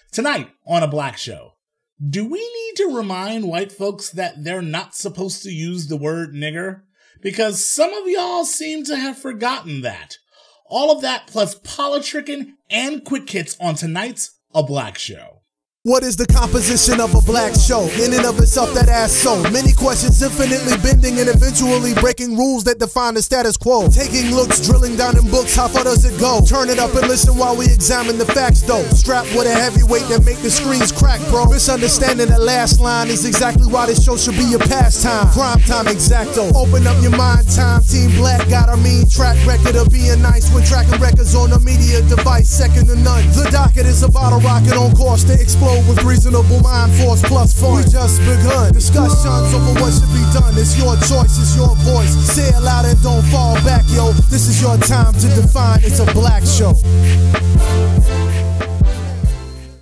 Tonight on A Black Show, do we need to remind white folks that they're not supposed to use the word nigger? Because some of y'all seem to have forgotten that. All of that plus politricking and quick hits on tonight's A Black Show. What is the composition of a black show? In and of itself, that ass so many questions, infinitely bending and eventually breaking rules that define the status quo. Taking looks, drilling down in books, how far does it go? Turn it up and listen while we examine the facts though. Strapped with a heavyweight that make the screens crack, bro. Misunderstanding that last line is exactly why this show should be your pastime. Prime time exacto. Open up your mind, time. Team Black got our mean track record of being nice when tracking records on a media device, second to none. The docket is a bottle rocket on course to explode with reasonable mind force plus fun. We just begun discussions over what should be done. It's your choice, it's your voice. Say it loud and don't fall back, yo. This is your time to define. It's a black show.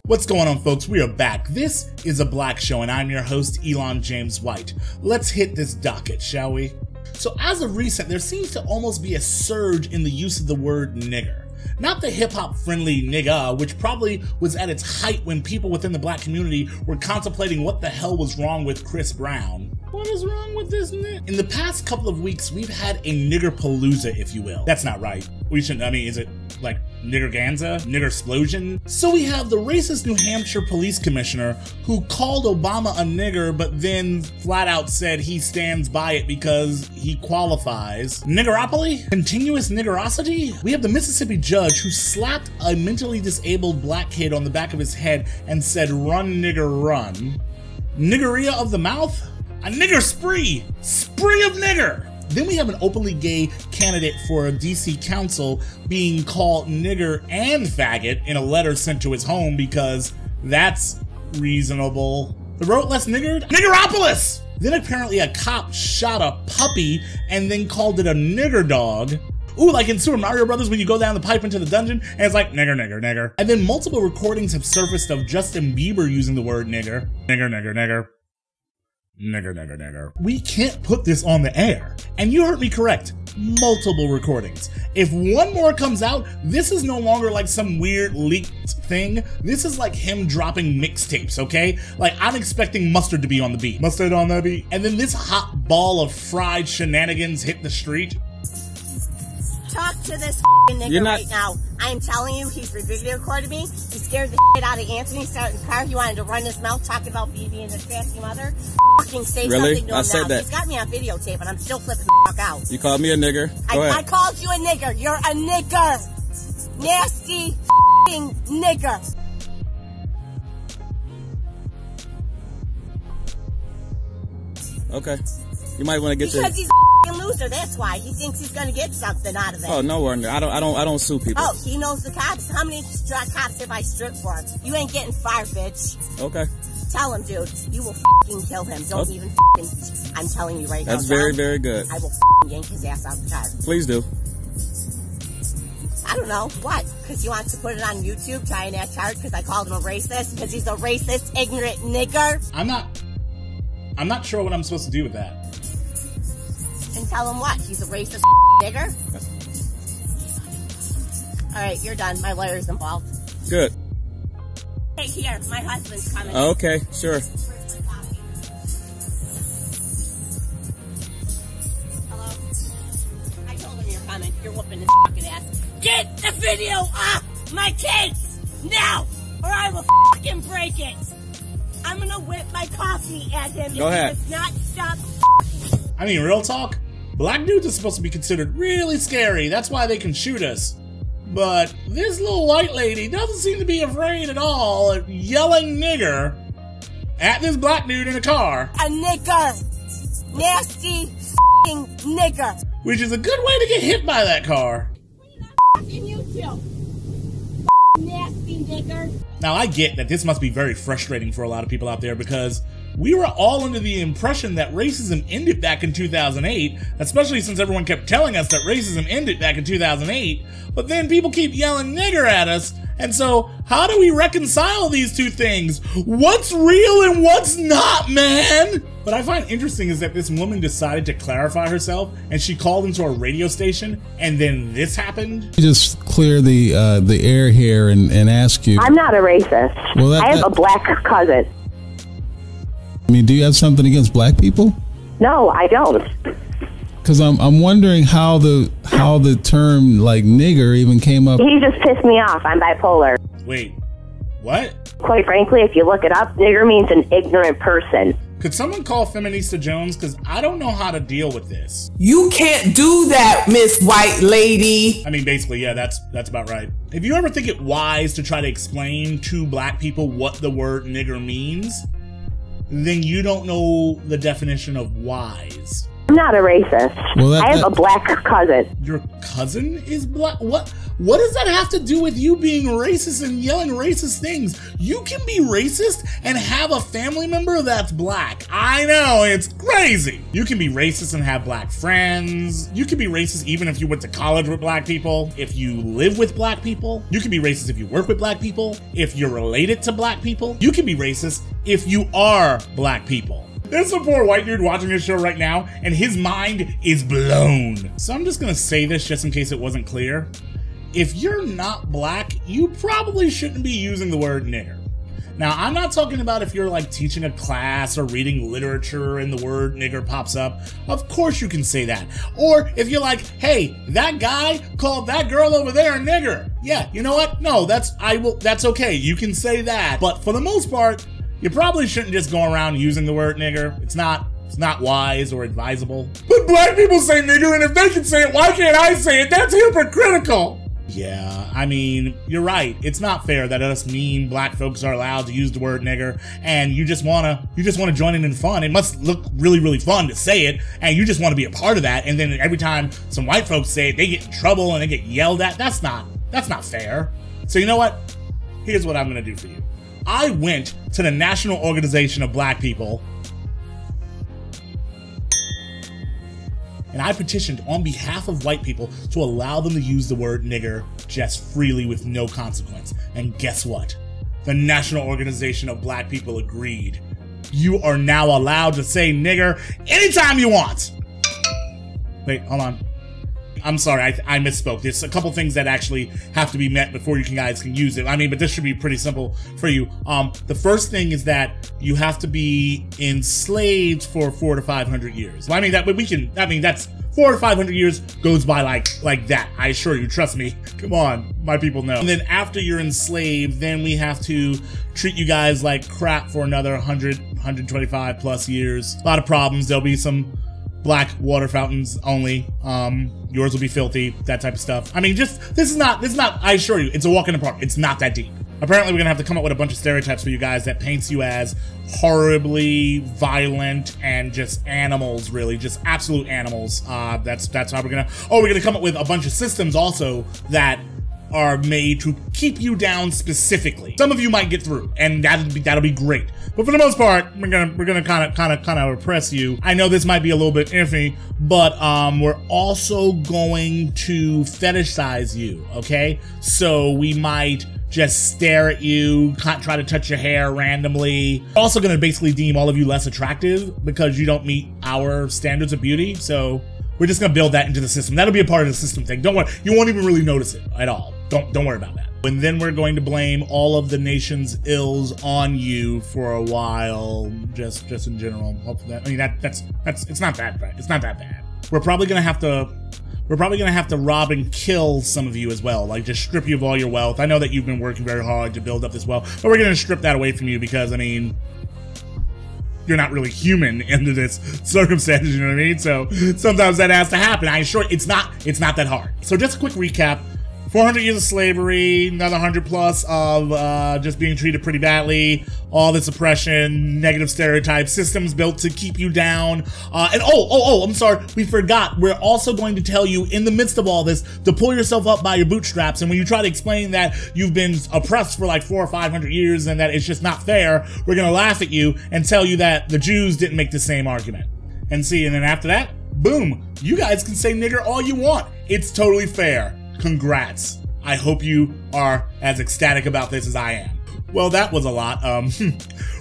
What's going on, folks? We are back. This is A Black Show, and I'm your host, Elon James White. Let's hit this docket, shall we? So as of recent, there seems to almost be a surge in the use of the word nigger. Not the hip-hop friendly nigga, which probably was at its height when people within the black community were contemplating what the hell was wrong with Chris Brown. What is wrong with this nigga? In the past couple of weeks, we've had a nigger-palooza, if you will. That's not right. We shouldn't, I mean, is it like nigger-ganza? Nigger-splosion? So we have the racist New Hampshire police commissioner who called Obama a nigger, but then flat out said he stands by it because he qualifies. Niggeropoly? Continuous niggerosity? We have the Mississippi judge who slapped a mentally disabled black kid on the back of his head and said, "Run, nigger, run." Niggeria of the mouth? A nigger spree! Spree of nigger! Then we have an openly gay candidate for a DC council being called nigger and faggot in a letter sent to his home because that's reasonable. The road less niggered? Niggeropolis! Then apparently a cop shot a puppy and then called it a nigger dog. Ooh, like in Super Mario Brothers when you go down the pipe into the dungeon and it's like nigger, nigger, nigger. And then multiple recordings have surfaced of Justin Bieber using the word nigger. Nigger, nigger, nigger. Nigger, nigger, nigger. We can't put this on the air. And you heard me correct. Multiple recordings. If one more comes out, this is no longer like some weird leaked thing. This is like him dropping mixtapes, okay? Like, I'm expecting Mustard to be on the beat. Mustard on the beat. And then this hot ball of fried shenanigans hit the street. Talk to this nigga right now. I'm telling you, he's video recorded me. He scared the shit out of Anthony. Started in the car. He wanted to run his mouth, talking about BB and his nasty mother. Fucking say something to him now. Said that. He's got me on videotape, and I'm still flipping the fuck out. You called me a nigger. I called you a nigger. You're a nigger. Nasty fucking nigger. Okay. You might want to get because he's a loser. That's why he thinks he's gonna get something out of it. Oh no, I don't sue people. Oh, he knows the cops. How many cops have I stripped for? You ain't getting fired, bitch. Okay. Tell him, dude. You will fucking kill him. Don't even fucking. I'm telling you right now. That's very, very good. I will fucking yank his ass out the car. Please do. I don't know. What? Because he wants to put it on YouTube, trying to act hard because I called him a racist? Because he's a racist, ignorant nigger? I'm not sure what I'm supposed to do with that. And tell him what? He's a racist nigger? Alright, you're done. My lawyer's involved. Good. Hey, here. My husband's coming. Okay, sure. Hello? I told him you're coming. You're whooping his fucking ass. Get the video off my case! Now! Or I will fucking break it! I'm gonna whip my coffee at him. Go ahead. He does not stop. I mean, real talk, black dudes are supposed to be considered really scary. That's why they can shoot us. But this little white lady doesn't seem to be afraid at all of yelling nigger at this black dude in a car. A nigger. Nasty f***ing nigger. Which is a good way to get hit by that car. F***ing you too. Nasty nigger. Now, I get that this must be very frustrating for a lot of people out there because we were all under the impression that racism ended back in 2008, especially since everyone kept telling us that racism ended back in 2008, but then people keep yelling nigger at us, And so how do we reconcile these two things? What's real and what's not, man? What I find interesting is that this woman decided to clarify herself and she called into a radio station and then this happened. Just clear the air here and ask you. I'm not a racist. Well, I have a black cousin. I mean, do you have something against black people? No, I don't. Because I'm wondering how the term like nigger even came up. He just pissed me off. I'm bipolar. Wait, what? Quite frankly, if you look it up, nigger means an ignorant person. Could someone call Feminista Jones? Because I don't know how to deal with this. You can't do that, Miss White Lady. I mean, basically, yeah, that's about right. If you ever think it wise to try to explain to black people what the word nigger means, then you don't know the definition of wise. I'm not a racist. Well, I have a black cousin. Your cousin is black? What does that have to do with you being racist and yelling racist things? You can be racist and have a family member that's black. I know, it's crazy. You can be racist and have black friends. You can be racist even if you went to college with black people. If you live with black people. You can be racist if you work with black people. If you're related to black people. You can be racist if you are black people. There's some poor white dude watching this show right now, and his mind is blown. So I'm just gonna say this just in case it wasn't clear. If you're not black, you probably shouldn't be using the word nigger. Now, I'm not talking about if you're like teaching a class or reading literature and the word nigger pops up. Of course you can say that. Or if you're like, hey, that guy called that girl over there a nigger. Yeah, you know what? No, that's okay. You can say that. But for the most part, you probably shouldn't just go around using the word nigger. It's not wise or advisable. But black people say nigger, and if they can say it, why can't I say it? That's hypocritical. Yeah, I mean, you're right. It's not fair that us mean black folks are allowed to use the word nigger, and you just wanna join in fun. It must look really, really fun to say it, and you just want to be a part of that. And then every time some white folks say it, they get in trouble and they get yelled at. That's not fair. So you know what? Here's what I'm gonna do for you. I went to the National Organization of Black People and I petitioned on behalf of white people to allow them to use the word nigger just freely with no consequence. And guess what? The National Organization of Black People agreed. You are now allowed to say nigger anytime you want. Wait, hold on. I'm sorry, I misspoke. There's a couple things that actually have to be met before you guys can use it. I mean, but this should be pretty simple for you. The first thing is that you have to be enslaved for 400 to 500 years. Well, I mean, that's 400 to 500 years goes by like that. I assure you, trust me. Come on, my people know. And then after you're enslaved, then we have to treat you guys like crap for another 100, 125 plus years. A lot of problems. There'll be some black water fountains only. Yours will be filthy, that type of stuff. I mean, this is not, I assure you, it's a walk in the park. It's not that deep. Apparently, we're gonna have to come up with a bunch of stereotypes for you guys that paints you as horribly violent and just animals, really, just absolute animals. That's how we're gonna come up with a bunch of systems also that are made to keep you down specifically. Some of you might get through, and that'll be great. But for the most part, we're gonna kind of repress you. I know this might be a little bit iffy, but we're also going to fetishize you. Okay, so we might just stare at you, try to touch your hair randomly. We're also gonna basically deem all of you less attractive because you don't meet our standards of beauty. So we're just gonna build that into the system. That'll be a part of the system thing. Don't worry, you won't even really notice it at all. Don't worry about that. And then we're going to blame all of the nation's ills on you for a while, just in general. Hopefully I mean, that's it's not that bad. It's not that bad. We're probably gonna have to rob and kill some of you as well, like just strip you of all your wealth. I know that you've been working very hard to build up this wealth, but we're gonna strip that away from you because, I mean, you're not really human under this circumstance, you know what I mean? So sometimes that has to happen. I assure you, it's not that hard. So just a quick recap. 400 years of slavery, another 100 plus of just being treated pretty badly, all this oppression, negative stereotypes, systems built to keep you down. And I'm sorry, we forgot. We're also going to tell you in the midst of all this to pull yourself up by your bootstraps. And when you try to explain that you've been oppressed for like 400 or 500 years and that it's just not fair, we're gonna laugh at you and tell you that the Jews didn't make the same argument. And then after that, boom, you guys can say nigger all you want. It's totally fair. Congrats. I hope you are as ecstatic about this as I am. Well, that was a lot.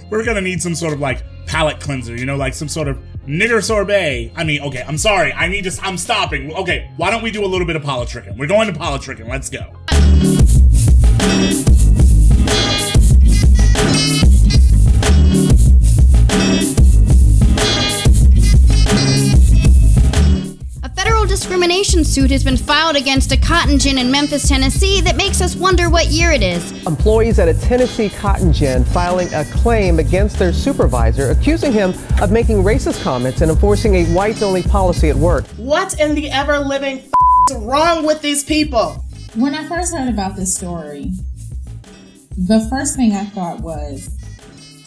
We're gonna need some sort of like palate cleanser, you know, like some sort of nigger sorbet. I mean, okay, I'm sorry. I'm stopping. Okay, why don't we do a little bit of politricking? We're going to politricking. Let's go. Discrimination suit has been filed against a cotton gin in Memphis, Tennessee that makes us wonder what year it is. Employees at a Tennessee cotton gin filing a claim against their supervisor, accusing him of making racist comments and enforcing a whites-only policy at work. What in the ever-living is wrong with these people? When I first heard about this story, the first thing I thought was,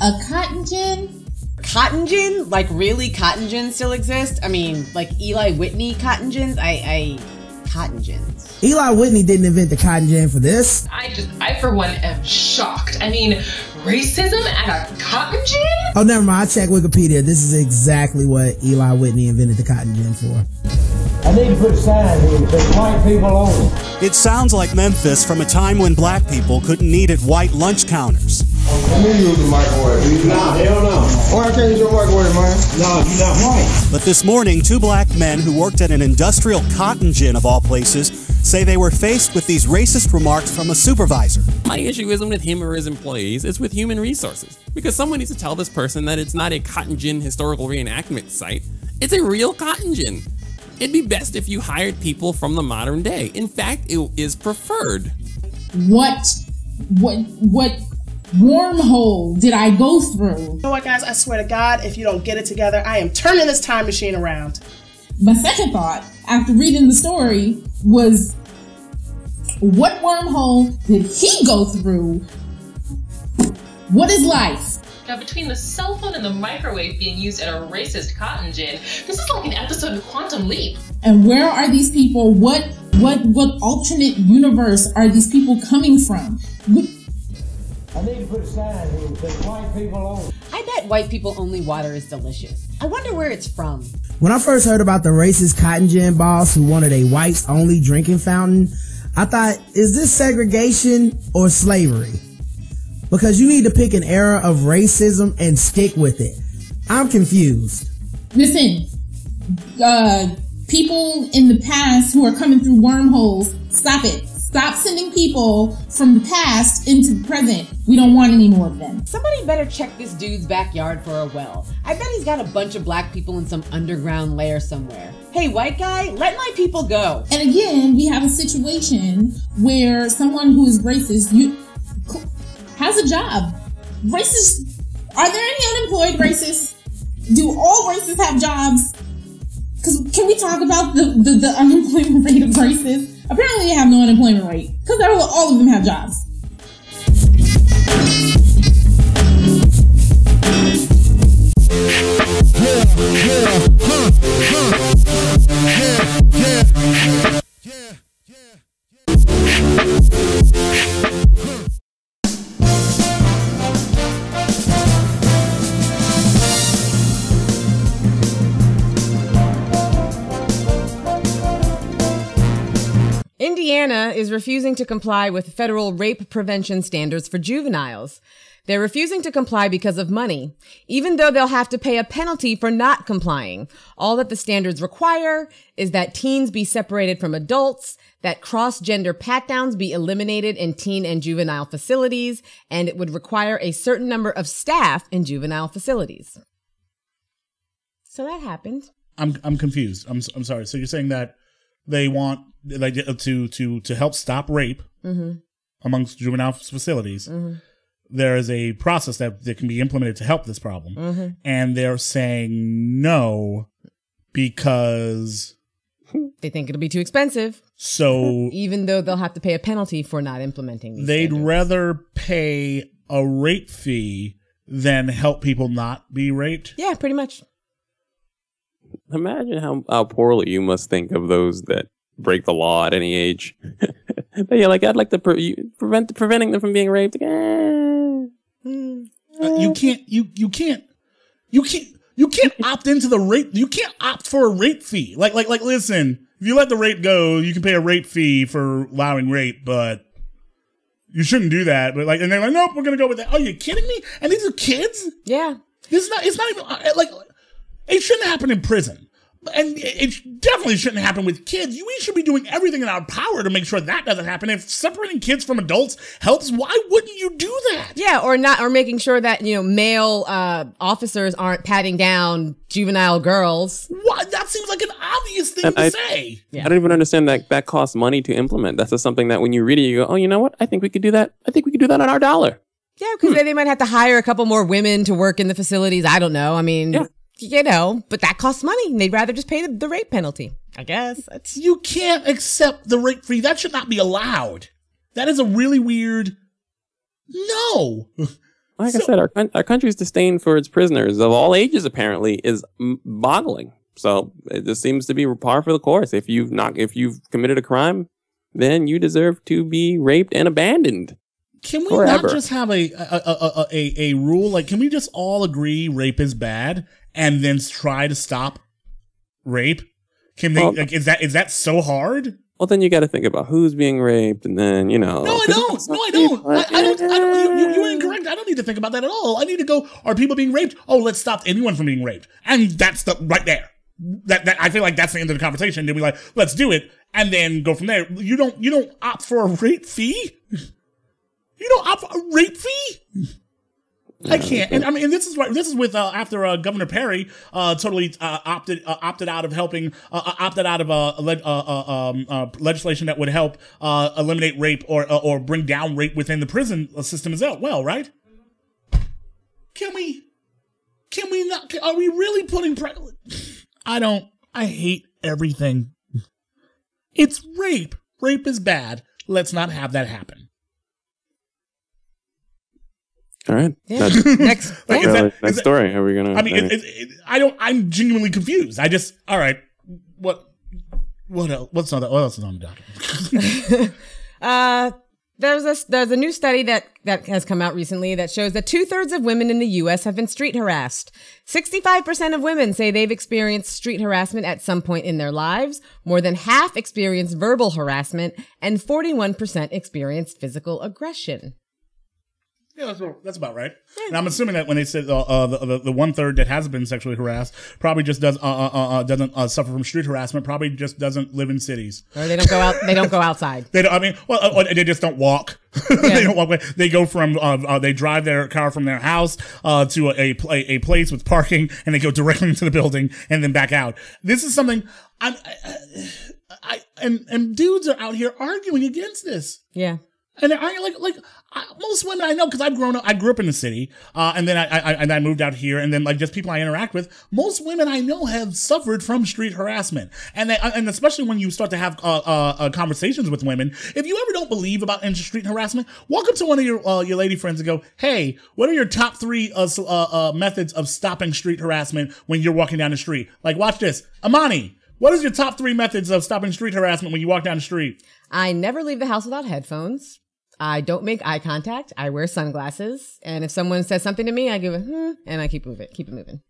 a cotton gin? Cotton gin? Like, really? Cotton gins still exist? I mean, like Eli Whitney cotton gins? Cotton gins. Eli Whitney didn't invent the cotton gin for this. I for one am shocked. I mean, racism at a cotton gin? Oh, never mind. I checked Wikipedia. This is exactly what Eli Whitney invented the cotton gin for. I need to put a sign here that says white people only. It sounds like Memphis from a time when black people couldn't eat at white lunch counters. Let me use the microwave. Nah, hell no. Why can't you use your microwave, man? No, you're not white. But this morning, 2 black men who worked at an industrial cotton gin of all places say they were faced with these racist remarks from a supervisor. My issue isn't with him or his employees, it's with human resources. Because someone needs to tell this person that it's not a cotton gin historical reenactment site, it's a real cotton gin. It'd be best if you hired people from the modern day. In fact, it is preferred. What wormhole did I go through? You know what, guys? I swear to God, if you don't get it together, I am turning this time machine around. My second thought, after reading the story, was what wormhole did he go through? What is life? Now, between the cell phone and the microwave being used in a racist cotton gin, this is like an episode of Quantum Leap. And where are these people? What alternate universe are these people coming from? I need to put a sign here that says white people only. I bet white people only water is delicious. I wonder where it's from. When I first heard about the racist cotton gin boss who wanted a whites-only drinking fountain, I thought, is this segregation or slavery? Because you need to pick an era of racism and stick with it. I'm confused. Listen, people in the past who are coming through wormholes, stop it. Stop sending people from the past into the present. We don't want any more of them. Somebody better check this dude's backyard for a well. I bet he's got a bunch of black people in some underground lair somewhere. Hey, white guy, let my people go. And again, we have a situation where someone who is racist has a job. Racist, are there any unemployed racists? Do all racists have jobs? Because can we talk about the unemployment rate of racists? Apparently they have no unemployment rate because all of them have jobs. Indiana is refusing to comply with federal rape prevention standards for juveniles. They're refusing to comply because of money, even though they'll have to pay a penalty for not complying. All that the standards require is that teens be separated from adults, that cross-gender pat-downs be eliminated in teen and juvenile facilities, and it would require a certain number of staff in juvenile facilities. So that happened. I'm confused. I'm sorry. So you're saying that they want to help stop rape amongst juvenile facilities. There is a process that can be implemented to help this problem, and they're saying no because they think it'll be too expensive. So even though they'll have to pay a penalty for not implementing these they'd standards. rather pay a rape fee than help people not be raped. Yeah, pretty much. Imagine how poorly you must think of those that break the law at any age. But yeah, like I'd like to preventing them from being raped. You can't opt into the rape. You can't opt for a rape fee. Like, listen, if you let the rape go, you can pay a rape fee for allowing rape, but you shouldn't do that. But like, and they're like, nope, we're gonna go with that. Are you kidding me? And these are kids? Yeah. It's not even like, it shouldn't happen in prison. And it definitely shouldn't happen with kids. We should be doing everything in our power to make sure that doesn't happen. If separating kids from adults helps, why wouldn't you do that? Yeah, or making sure that, male officers aren't patting down juvenile girls. What? That seems like an obvious thing to say. I don't even understand that costs money to implement. That's just something that when you read it, you go, oh, you know what? I think we could do that. I think we could do that on our dollar. Yeah, because they might have to hire a couple more women to work in the facilities. I don't know. I mean... Yeah. But that costs money. And they'd rather just pay the rape penalty, I guess. You can't accept the rape fee. That should not be allowed. That is a really weird... No. Like I said, our country's disdain for its prisoners of all ages, apparently, is boggling. So it just seems to be par for the course. If you've committed a crime, then you deserve to be raped and abandoned. Can we not just have a rule? Like, can we just all agree rape is bad and then try to stop rape? Can they? Is that so hard? Well, then you got to think about who's being raped, and then No, I don't. No, I don't. You're incorrect. I don't need to think about that at all. I need to go. Are people being raped? Oh, let's stop anyone from being raped, and that's right there. That I feel like that's the end of the conversation. Then we like, let's do it, and then go from there. You don't opt for a rape fee. You don't opt for a rape fee? I can't. And I mean, this is with after Governor Perry totally opted out of helping opted out of legislation that would help eliminate rape or bring down rape within the prison system as well, right? Can we not? Are we really putting? I hate everything. It's rape. Rape is bad. Let's not have that happen. All right. Yeah. Next story. Are we gonna? I mean, I'm genuinely confused. All right. What else? What else is on the docket? There's a new study that has come out recently that shows that 2/3 of women in the U.S. have been street harassed. 65% of women say they've experienced street harassment at some point in their lives. More than half experienced verbal harassment, and 41% experienced physical aggression. Yeah, that's about right. And I'm assuming that when they said the 1/3 that has been sexually harassed probably just doesn't suffer from street harassment. Probably just doesn't live in cities. Or they don't go out. They don't go outside. They just don't walk. Yeah. They don't walk. They go from they drive their car from their house to a place with parking, and they go directly into the building and then back out. This is something and dudes are out here arguing against this. Yeah. And most women I know, because I grew up in the city, and then I moved out here, and then like just people I interact with, most women I know have suffered from street harassment, and especially when you start to have conversations with women, if you ever don't believe about street harassment, walk up to one of your lady friends and go, hey, what are your top 3 methods of stopping street harassment when you're walking down the street? Like, watch this, Amani. What is your top 3 methods of stopping street harassment when you walk down the street? I never leave the house without headphones. I don't make eye contact. I wear sunglasses. And if someone says something to me, I give and I keep it moving.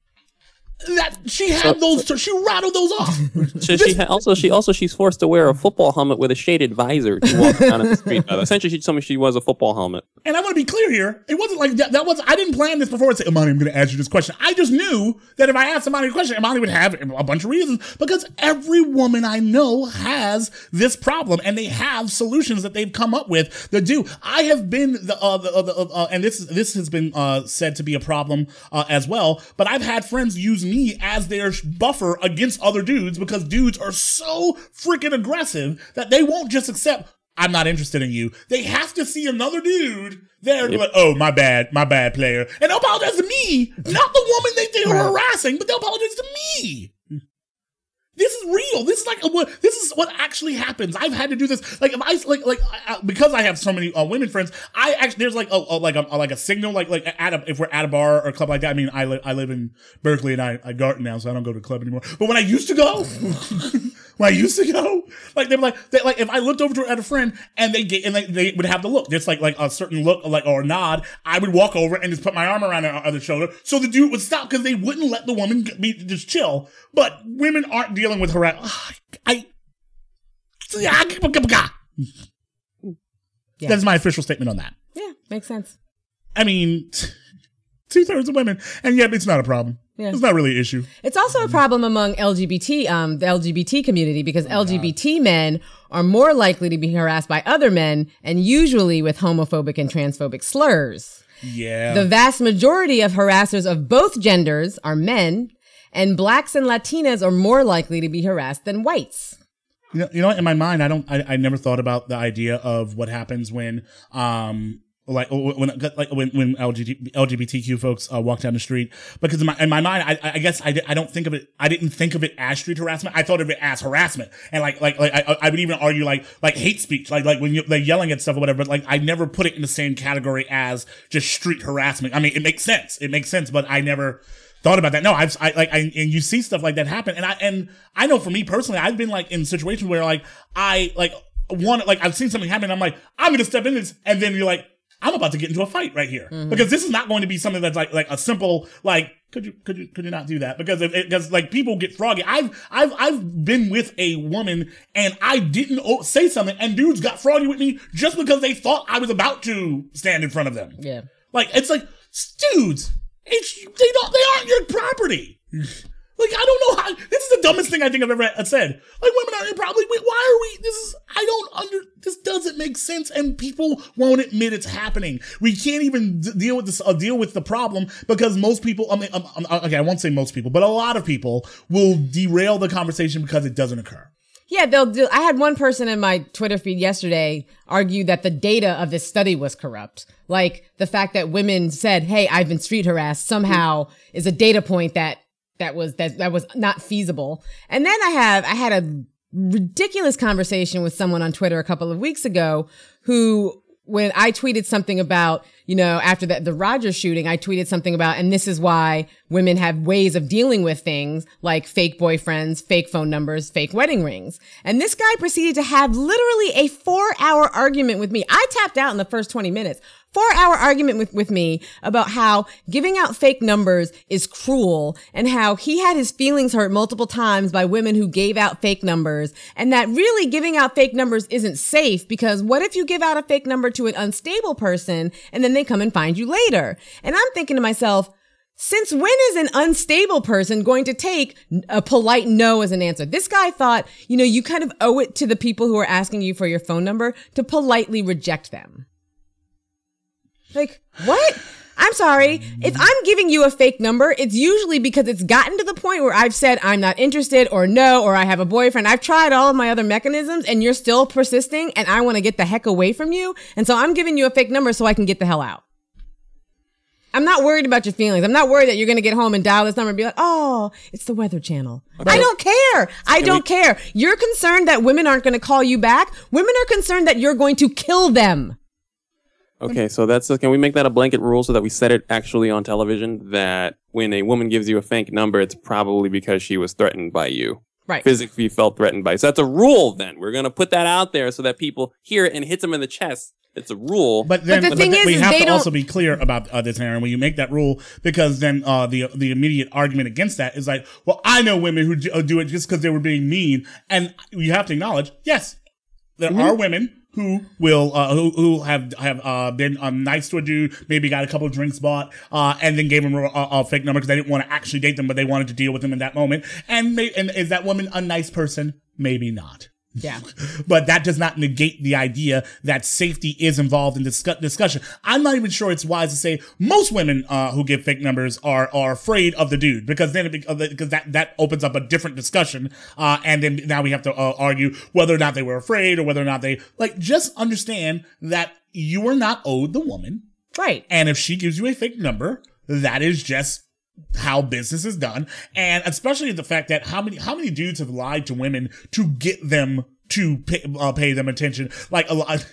She rattled those off. She's forced to wear a football helmet with a shaded visor to walk down the street. Essentially, she told me she was a football helmet. And I want to be clear here. It wasn't like that was. I didn't plan this before and say, Imani, I'm going to ask you this question. I just knew that if I asked Imani a question, Imani would have a bunch of reasons, because every woman I know has this problem, and they have solutions that they've come up with that do. I have been and this has been said to be a problem as well. But I've had friends use me as their buffer against other dudes, because dudes are so freaking aggressive that they won't just accept, I'm not interested in you. They have to see another dude there and be like, oh, my bad player. And they'll apologize to me, not the woman they were harassing, but they'll apologize to me. This is real. This is what actually happens. I've had to do this. Like, if I because I have so many women friends, there's like a signal if we're at a bar or a club like that. I mean, I live in Berkeley and I garden now, so I don't go to the club anymore. But when I used to go, like they if I looked over at a friend and they would have the look, just like a certain look or a nod, I would walk over and just put my arm around their other shoulder so the dude would stop, because they wouldn't let the woman be just chill. But women aren't dealing with harassment. That's my official statement on that. Yeah, makes sense. I mean, 2/3 of women, and yet it's not a problem. Yeah. It's not really an issue. It's also a problem among the LGBT community, because LGBT men are more likely to be harassed by other men, and usually with homophobic and transphobic slurs. Yeah. The vast majority of harassers of both genders are men, and blacks and Latinas are more likely to be harassed than whites. You know, in my mind, I never thought about the idea of what happens when when LGBTQ folks walk down the street, because in my mind, I guess I don't think of it. I didn't think of it as street harassment. I thought of it as harassment, and I would even argue like hate speech, like when they're yelling at stuff or whatever. But like I never put it in the same category as just street harassment. I mean, it makes sense. But I never thought about that. No, and you see stuff like that happen, and I know for me personally, I've been like in situations where I've seen something happen, and I'm like, I'm gonna step in this, and then you're like, I'm about to get into a fight right here, because this is not going to be something that's like a simple could you not do that, because like people get froggy. I've been with a woman and I didn't say something, and dudes got froggy with me just because they thought I was about to stand in front of them. Yeah, it's like, dudes, they aren't your property. Like, I don't know how, this is the dumbest thing I think I've ever said. Like, women aren't your property. Why are we, this doesn't make sense, and people won't admit it's happening. We can't even deal with the problem, because most people, okay, I won't say most people, but a lot of people will derail the conversation because it doesn't occur. Yeah, I had one person in my Twitter feed yesterday argue that the data of this study was corrupt. Like, the fact that women said, hey, I've been street harassed, somehow is a data point that was not feasible. And then I had a ridiculous conversation with someone on Twitter a couple of weeks ago who, when I tweeted something about, after the Rogers shooting, I tweeted something about, and this is why women have ways of dealing with things like fake boyfriends, fake phone numbers, fake wedding rings. And this guy proceeded to have literally a 4-hour argument with me. I tapped out in the first 20 minutes. 4-hour argument with me about how giving out fake numbers is cruel, and how he had his feelings hurt multiple times by women who gave out fake numbers, and that really giving out fake numbers isn't safe, because what if you give out a fake number to an unstable person and then they come and find you later? And I'm thinking to myself, since when is an unstable person going to take a polite no as an answer? This guy thought, you kind of owe it to the people who are asking you for your phone number to politely reject them. Like, what? I'm sorry. If I'm giving you a fake number, it's usually because it's gotten to the point where I've said I'm not interested, or no, or I have a boyfriend. I've tried all of my other mechanisms, and you're still persisting, and I want to get the heck away from you. And so I'm giving you a fake number so I can get the hell out. I'm not worried about your feelings. I'm not worried that you're going to get home and dial this number and be like, oh, it's the Weather Channel. Okay. I don't care. I don't care. You're concerned that women aren't going to call you back. Women are concerned that you're going to kill them. Okay, so can we make that a blanket rule so that we set it actually on television, that when a woman gives you a fake number, it's probably because she was threatened by you. Right. Physically felt threatened by you. So that's a rule then. We're going to put that out there so that people hear it and hits them in the chest. It's a rule. But then we have to also be clear about this, Aaron, when you make that rule, because then the immediate argument against that is like, well, I know women who do it just because they were being mean. And you have to acknowledge, yes, there are women who will who have been nice to a dude, maybe got a couple of drinks bought, and then gave him a fake number because they didn't want to actually date them, but they wanted to deal with him in that moment. And is that woman a nice person? Maybe not. Yeah. But that does not negate the idea that safety is involved in this discussion. I'm not even sure it's wise to say most women who give fake numbers are afraid of the dude, because then because that opens up a different discussion. And then now we have to argue whether or not they were afraid, or whether or not they just understand that you are not owed the woman. Right. And if she gives you a fake number, that is just how business is done. And especially the fact that how many dudes have lied to women to get them to pay them attention. Like a lot.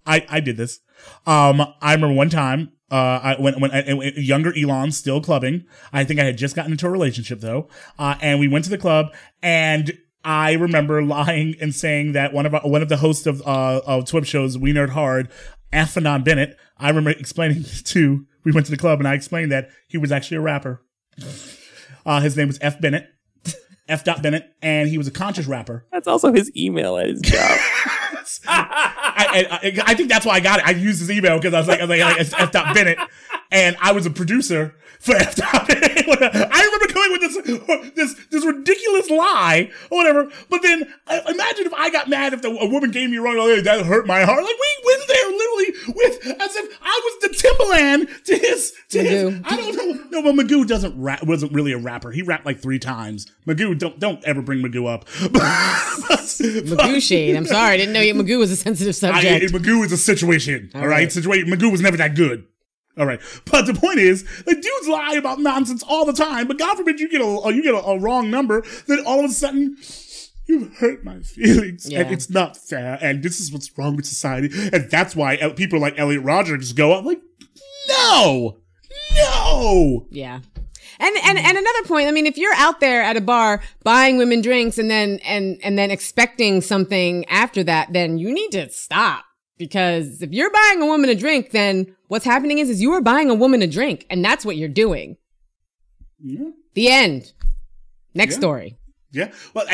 I did this. I remember one time, when younger Elon, still clubbing. I think I had just gotten into a relationship though. And we went to the club, and I remember lying and saying that one of the hosts of TWiB shows, We Nerd Hard, Afanon Bennett, I remember explaining to, we went to the club and I explained that he was actually a rapper. His name was F. Bennett. F.Bennett, and he was a conscious rapper. That's also his email at his job. I think that's why I got it. I used his email because I was like it's F.Bennett, and I was a producer for F.Bennett. I remember coming with this ridiculous lie or whatever. But then imagine if I got mad if a woman gave me wrong. Oh, that hurt my heart. Like we went there literally with as if I was the Timberland to his. I don't know. No, but Magoo wasn't really a rapper. He rapped like 3 times. Magoo, don't ever bring Magoo up. Magoo shade. I'm sorry, I didn't know Magoo was a sensitive subject. Magoo is a situation. All right. Magoo was never that good. All right. But the point is, the dudes lie about nonsense all the time. But God forbid you get a wrong number, then all of a sudden you've hurt my feelings, and it's not fair. And this is what's wrong with society, and that's why people like Elliot Rodger just go up like, no. Yeah. And another point, I mean, if you're out there at a bar buying women drinks and then expecting something after that, then you need to stop. Because if you're buying a woman a drink, then what's happening is you are buying a woman a drink, and that's what you're doing. Yeah. The end. Next story. Yeah. Well,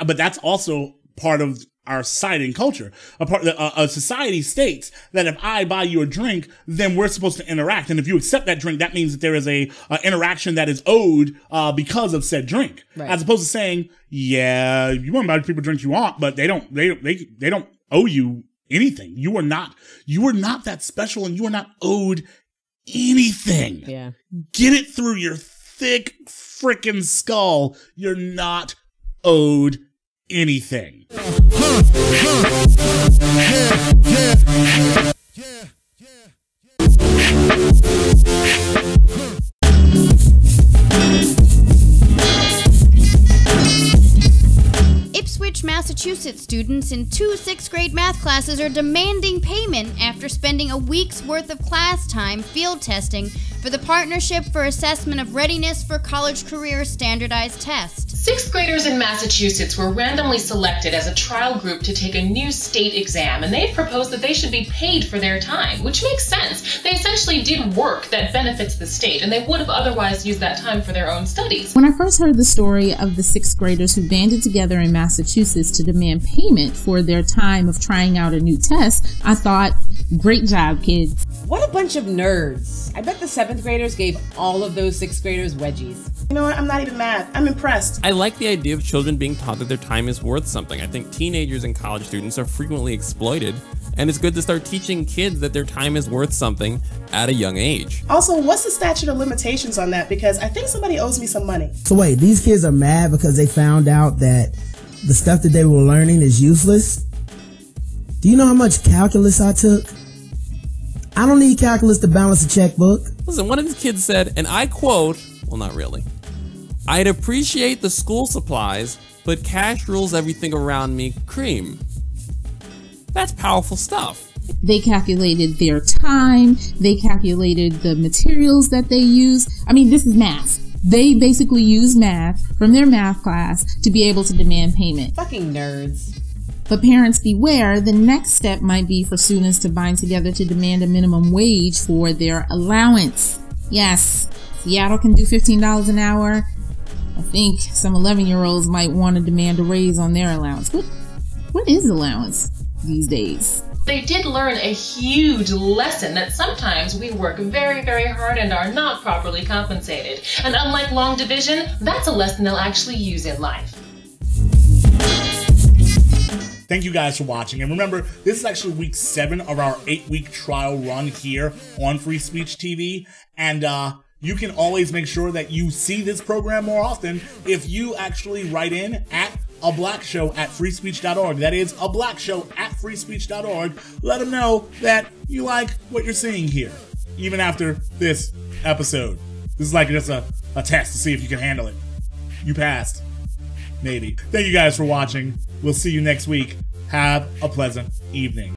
but that's also part of our society and culture. A society states that if I buy you a drink, then we're supposed to interact. And if you accept that drink, that means that there is a interaction that is owed because of said drink. Right. As opposed to saying, yeah, you want to buy people drinks you want, but they don't owe you anything. You are not that special, and you are not owed anything. Yeah. Get it through your thick freaking skull. You're not owed anything. Ipswich, Massachusetts students in 2 6th grade math classes are demanding payment after spending a week's worth of class time field testing for the Partnership for Assessment of Readiness for College Career Standardized Test. 6th graders in Massachusetts were randomly selected as a trial group to take a new state exam, and they've proposed that they should be paid for their time, which makes sense. They essentially did work that benefits the state, and they would have otherwise used that time for their own studies. When I first heard the story of the 6th graders who banded together in Massachusetts to demand payment for their time of trying out a new test, I thought, great job, kids. What a bunch of nerds. I bet the 7th graders gave all of those 6th graders wedgies. You know what? I'm not even mad. I'm impressed. I like the idea of children being taught that their time is worth something. I think teenagers and college students are frequently exploited, and it's good to start teaching kids that their time is worth something at a young age. Also, what's the statute of limitations on that? Because I think somebody owes me some money. So wait, these kids are mad because they found out that the stuff that they were learning is useless? Do you know how much calculus I took? I don't need calculus to balance a checkbook. Listen, one of these kids said, and I quote, well, not really, "I'd appreciate the school supplies, but cash rules everything around me, cream." That's powerful stuff. They calculated their time. They calculated the materials that they use. I mean, this is math. They basically use math from their math class to be able to demand payment. Fucking nerds. But parents beware, the next step might be for students to bind together to demand a minimum wage for their allowance. Yes, Seattle can do $15 an hour. I think some 11-year-olds might want to demand a raise on their allowance. What is allowance these days? They did learn a huge lesson that sometimes we work very, very hard and are not properly compensated. And unlike long division, that's a lesson they'll actually use in life. Thank you guys for watching. And remember, this is actually week 7 of our 8-week trial run here on Free Speech TV. And you can always make sure that you see this program more often if you actually write in at ablackshow@freespeech.org. That is ablackshow@freespeech.org. Let them know that you like what you're seeing here, even after this episode. This is like just a test to see if you can handle it. You passed. Maybe. Thank you guys for watching. We'll see you next week. Have a pleasant evening.